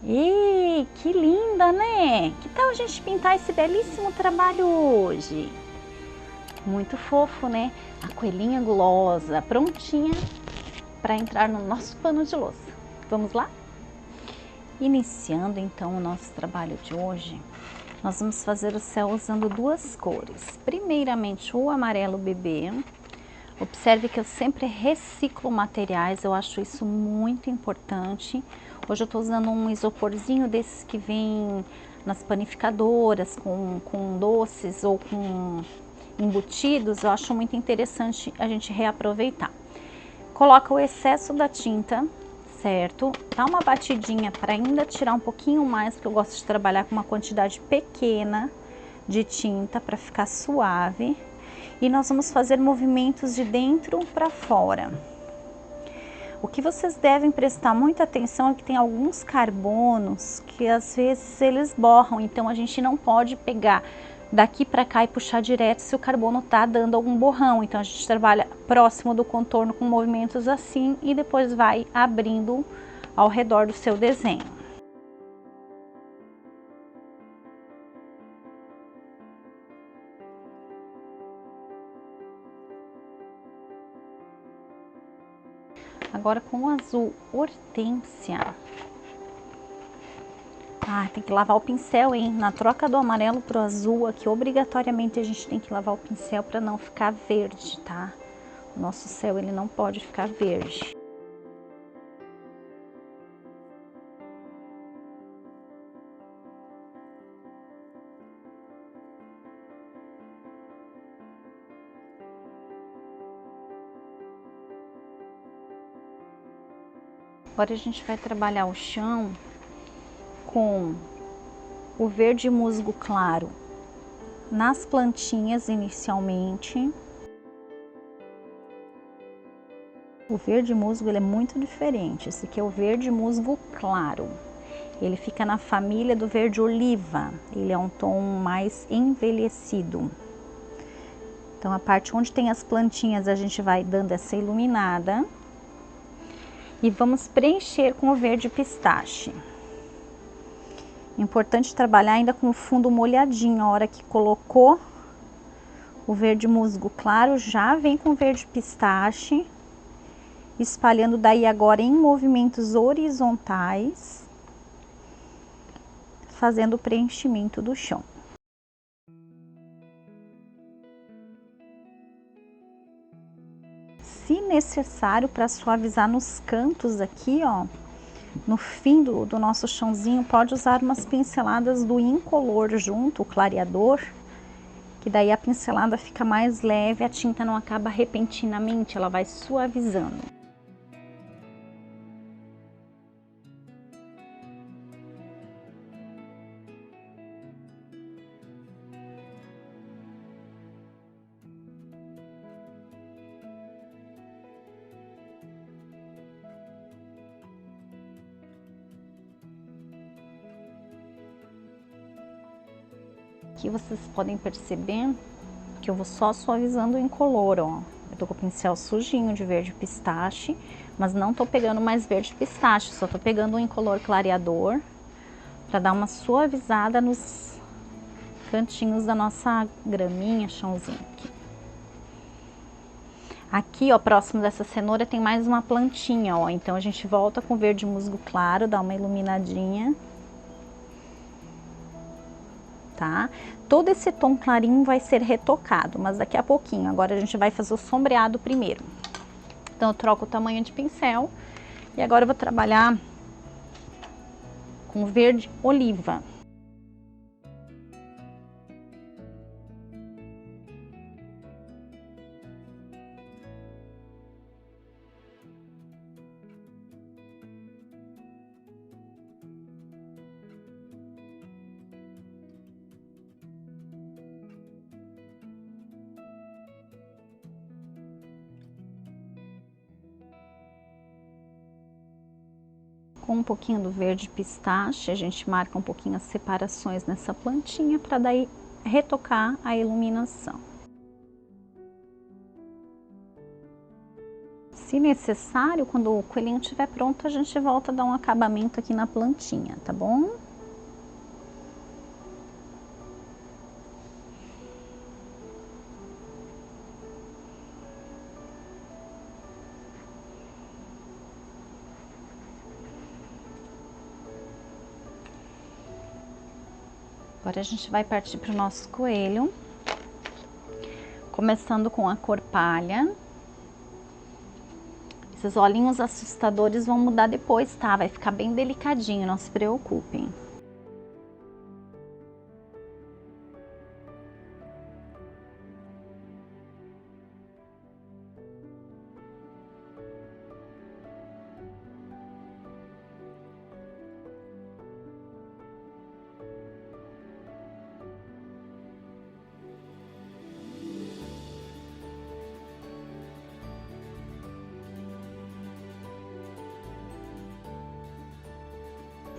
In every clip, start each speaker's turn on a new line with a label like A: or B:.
A: E que linda, né? Que tal a gente pintar esse belíssimo trabalho hoje? Muito fofo, né? A coelhinha gulosa, prontinha para entrar no nosso pano de louça. Vamos lá? Iniciando então o nosso trabalho de hoje, nós vamos fazer o céu usando duas cores. Primeiramente o amarelo bebê. Observe que eu sempre reciclo materiais, eu acho isso muito importante. Hoje eu estou usando um isoporzinho desses que vem nas panificadoras com doces ou com embutidos. Eu acho muito interessante a gente reaproveitar. Coloca o excesso da tinta, certo? Dá uma batidinha para ainda tirar um pouquinho mais, porque eu gosto de trabalhar com uma quantidade pequena de tinta para ficar suave. E nós vamos fazer movimentos de dentro para fora. O que vocês devem prestar muita atenção é que tem alguns carbonos que às vezes eles borram, então a gente não pode pegar daqui para cá e puxar direto se o carbono tá dando algum borrão. Então a gente trabalha próximo do contorno com movimentos assim e depois vai abrindo ao redor do seu desenho. Agora com o azul hortênsia. Ah, tem que lavar o pincel, hein? Na troca do amarelo pro azul, aqui obrigatoriamente a gente tem que lavar o pincel para não ficar verde, tá? O nosso céu, ele não pode ficar verde. Agora a gente vai trabalhar o chão com o verde musgo claro nas plantinhas inicialmente. O verde musgo ele é muito diferente, esse aqui é o verde musgo claro. Ele fica na família do verde oliva, ele é um tom mais envelhecido. Então a parte onde tem as plantinhas a gente vai dando essa iluminada. E vamos preencher com o verde pistache. Importante trabalhar ainda com o fundo molhadinho. A hora que colocou o verde musgo claro, já vem com o verde pistache, espalhando daí agora em movimentos horizontais, fazendo o preenchimento do chão. Se necessário, para suavizar nos cantos aqui, ó, no fim do nosso chãozinho, pode usar umas pinceladas do incolor junto, o clareador, que daí a pincelada fica mais leve, a tinta não acaba repentinamente, ela vai suavizando. Aqui vocês podem perceber que eu vou só suavizando o incolor, ó. Eu tô com o pincel sujinho de verde pistache, mas não tô pegando mais verde pistache, só tô pegando um incolor clareador para dar uma suavizada nos cantinhos da nossa graminha, chãozinho aqui. Aqui, ó, próximo dessa cenoura tem mais uma plantinha, ó, então a gente volta com verde musgo claro, dá uma iluminadinha. Tá? Todo esse tom clarinho vai ser retocado, mas daqui a pouquinho. Agora a gente vai fazer o sombreado primeiro. Então eu troco o tamanho de pincel e agora eu vou trabalhar com verde oliva. Com um pouquinho do verde pistache, a gente marca um pouquinho as separações nessa plantinha para daí retocar a iluminação. Se necessário, quando o coelhinho estiver pronto, a gente volta a dar um acabamento aqui na plantinha, tá bom? Agora a gente vai partir para o nosso coelho, começando com a cor palha. Esses olhinhos assustadores vão mudar depois, tá? Vai ficar bem delicadinho, não se preocupem.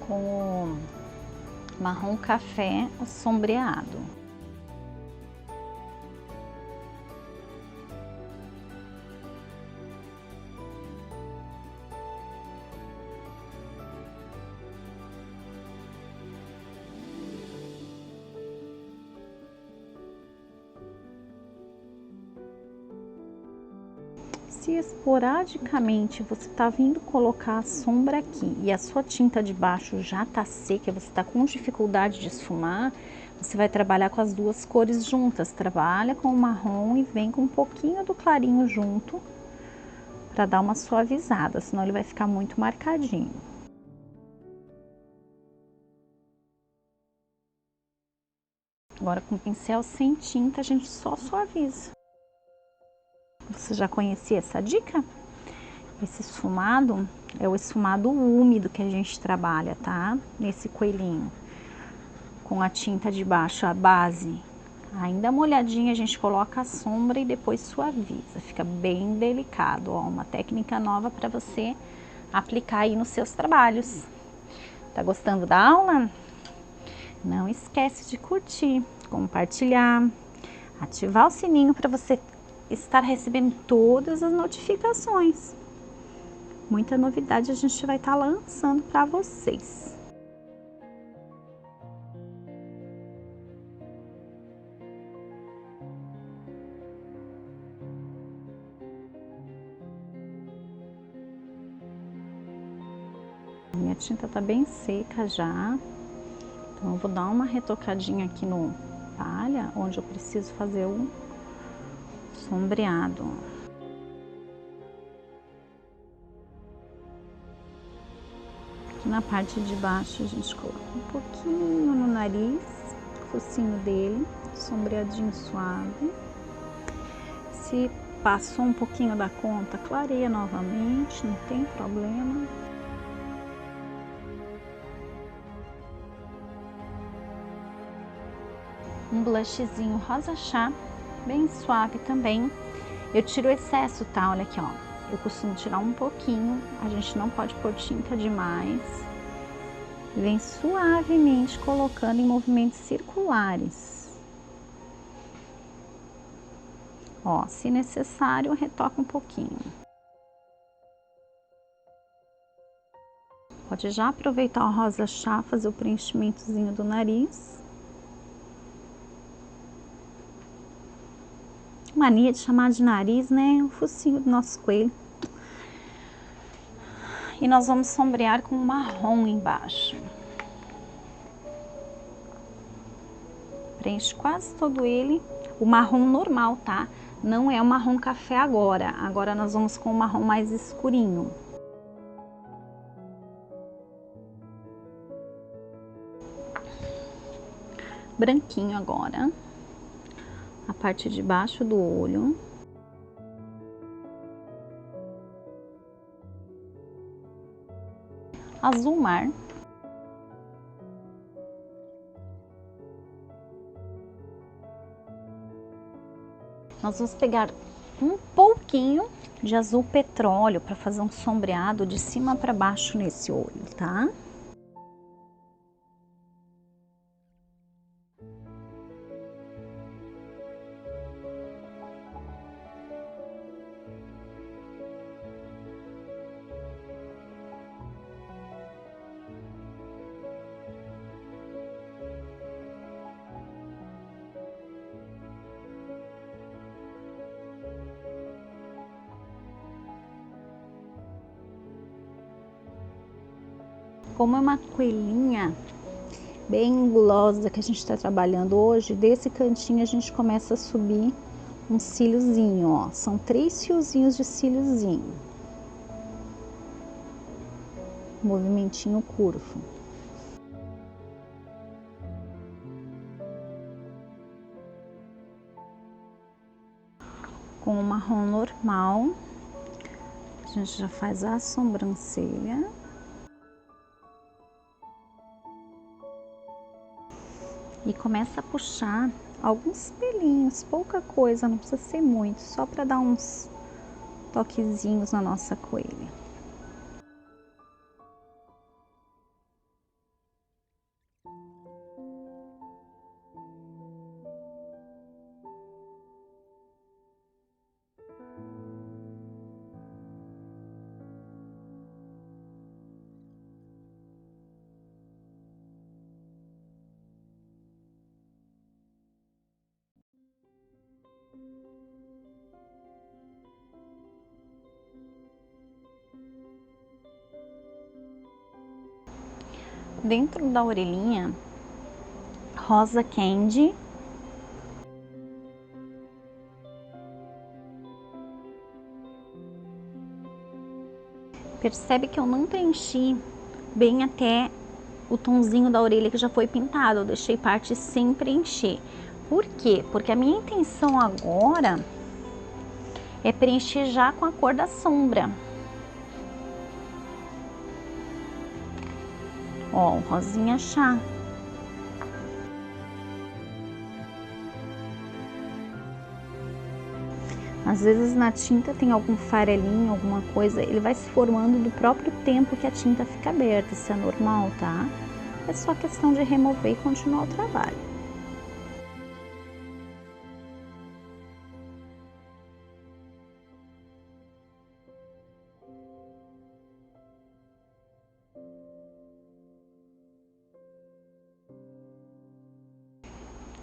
A: Com o marrom café sombreado. Se esporadicamente você está vindo colocar a sombra aqui e a sua tinta de baixo já está seca, você está com dificuldade de esfumar, você vai trabalhar com as duas cores juntas. Trabalha com o marrom e vem com um pouquinho do clarinho junto para dar uma suavizada, senão ele vai ficar muito marcadinho. Agora com o pincel sem tinta a gente só suaviza. Você já conhecia essa dica? Esse esfumado é o esfumado úmido que a gente trabalha, tá? Nesse coelhinho. Com a tinta de baixo, a base ainda molhadinha, a gente coloca a sombra e depois suaviza. Fica bem delicado, ó. Uma técnica nova para você aplicar aí nos seus trabalhos. Tá gostando da aula? Não esquece de curtir, compartilhar, ativar o sininho para você estar recebendo todas as notificações. Muita novidade a gente vai estar lançando para vocês. Minha tinta tá bem seca já, então eu vou dar uma retocadinha aqui no palha, onde eu preciso fazer o sombreado. Aqui na parte de baixo a gente coloca um pouquinho no nariz, focinho dele, sombreadinho suave. Se passou um pouquinho da conta, clareia novamente, não tem problema. Um blushzinho rosa chá, bem suave também. Eu tiro o excesso, tá? Olha aqui, ó. Eu costumo tirar um pouquinho, a gente não pode pôr tinta demais. Vem suavemente colocando em movimentos circulares. Ó, se necessário, retoca um pouquinho. Pode já aproveitar o rosa chá, fazer o preenchimentozinho do nariz. Mania de chamar de nariz, né? O focinho do nosso coelho. E nós vamos sombrear com marrom embaixo. Preenche quase todo ele. O marrom normal, tá? Não é o marrom café agora. Agora nós vamos com o marrom mais escurinho. Branquinho agora. A parte de baixo do olho. Azul mar. Nós vamos pegar um pouquinho de azul petróleo para fazer um sombreado de cima para baixo nesse olho, tá? Como é uma coelhinha bem gulosa que a gente está trabalhando hoje, desse cantinho a gente começa a subir um cíliozinho, ó. São 3 fiozinhos de cíliozinho. Movimentinho curvo. Com o marrom normal, a gente já faz a sobrancelha. E começa a puxar alguns pelinhos, pouca coisa, não precisa ser muito, só para dar uns toquezinhos na nossa coelha. Dentro da orelhinha, rosa candy. Percebe que eu não preenchi bem até o tonzinho da orelha que já foi pintado, eu deixei parte sem preencher. Por quê? Porque a minha intenção agora é preencher já com a cor da sombra. Ó, o rosinha chá. Às vezes na tinta tem algum farelinho, alguma coisa, ele vai se formando do próprio tempo que a tinta fica aberta, isso é normal, tá? É só questão de remover e continuar o trabalho.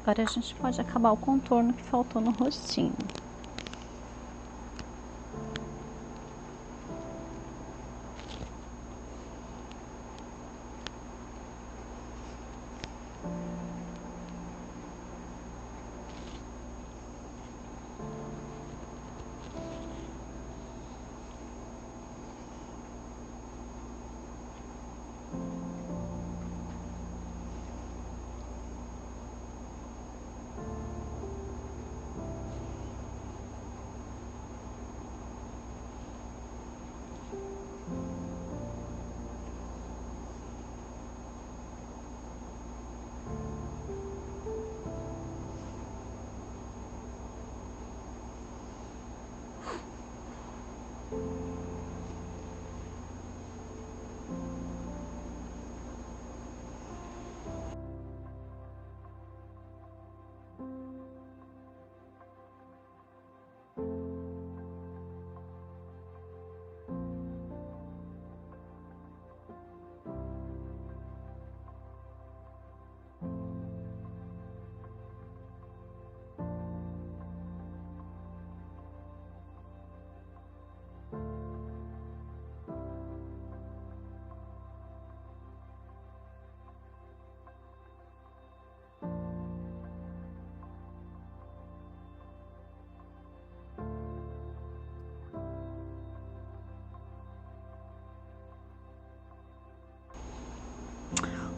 A: Agora a gente pode acabar o contorno que faltou no rostinho.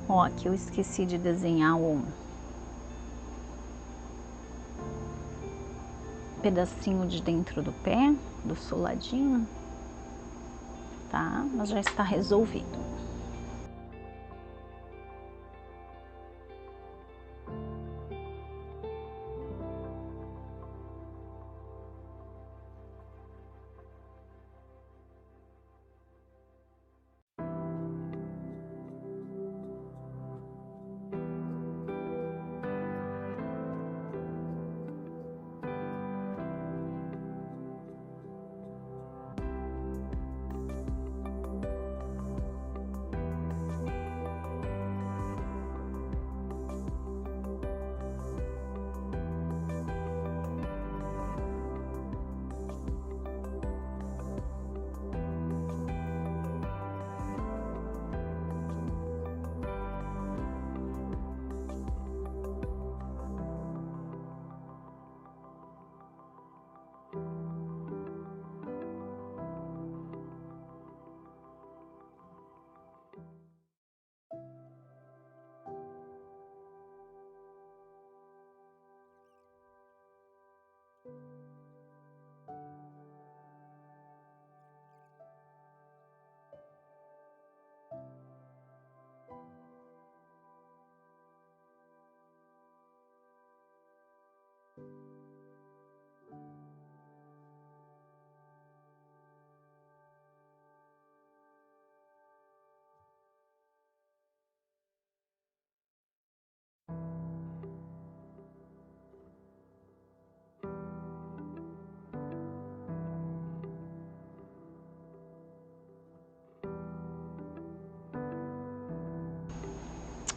A: Ó, aqui eu esqueci de desenhar o pedacinho de dentro do pé, do soladinho, tá? Mas já está resolvido.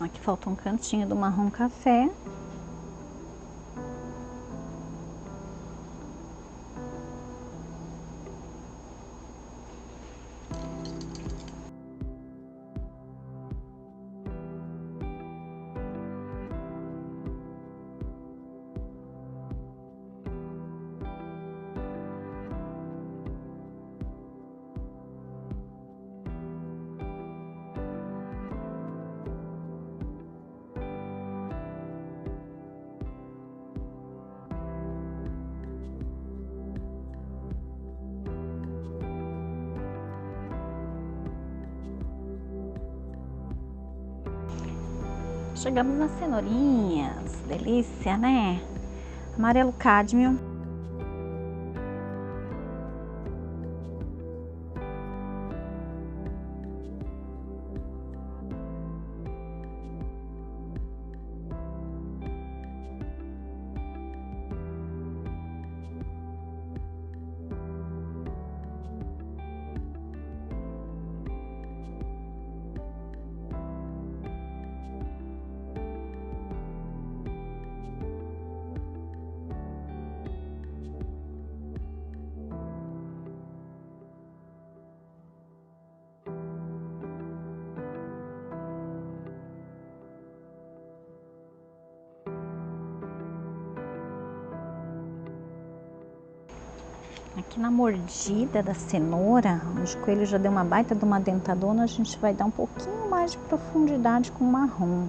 A: Aqui falta um cantinho do marrom café. Chegamos nas cenourinhas, delícia, né? Amarelo cádmio. Aqui na mordida da cenoura, onde o coelho já deu uma baita de uma dentadona, a gente vai dar um pouquinho mais de profundidade com o marrom.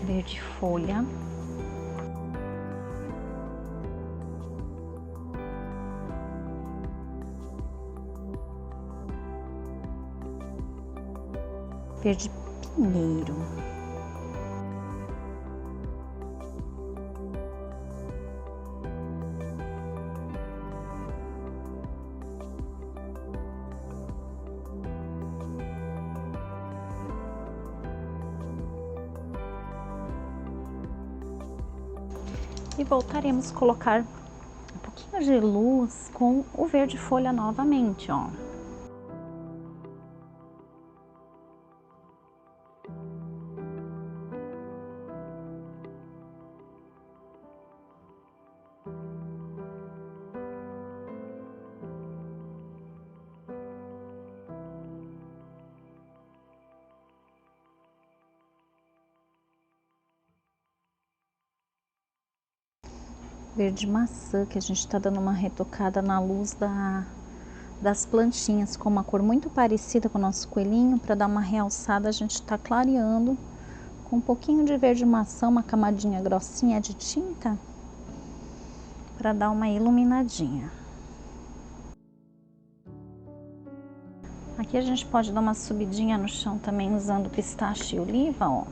A: Verde folha. Verde pinheiro. E voltaremos a colocar um pouquinho de luz com o verde folha novamente, ó. Verde maçã, que a gente tá dando uma retocada na luz das plantinhas, com uma cor muito parecida com o nosso coelhinho. Para dar uma realçada, a gente tá clareando com um pouquinho de verde maçã, uma camadinha grossinha de tinta, para dar uma iluminadinha. Aqui a gente pode dar uma subidinha no chão também usando pistache e oliva, ó.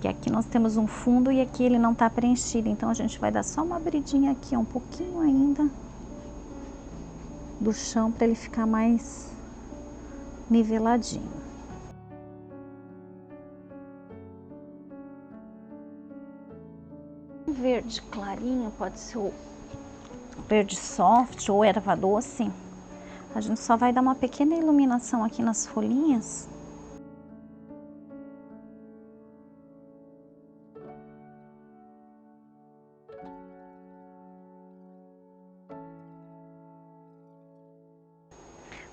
A: Que aqui nós temos um fundo e aqui ele não tá preenchido, então a gente vai dar só uma abridinha aqui, ó, um pouquinho ainda do chão para ele ficar mais niveladinho. Um verde clarinho, pode ser o verde soft ou erva doce. A gente só vai dar uma pequena iluminação aqui nas folhinhas.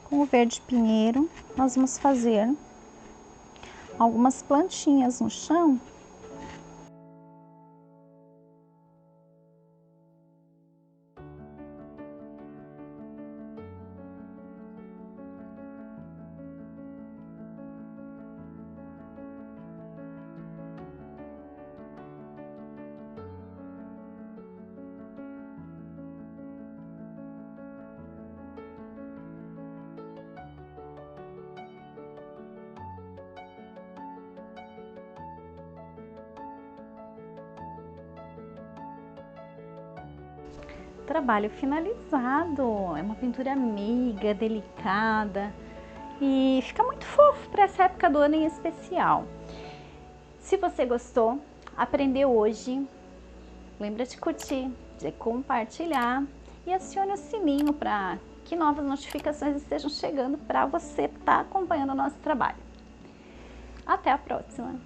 A: Com o verde pinheiro, nós vamos fazer algumas plantinhas no chão. Trabalho finalizado, é uma pintura amiga, delicada, e fica muito fofo para essa época do ano em especial. Se você gostou, aprendeu hoje, lembra de curtir, de compartilhar e acione o sininho para que novas notificações estejam chegando para você estar acompanhando o nosso trabalho. Até a próxima!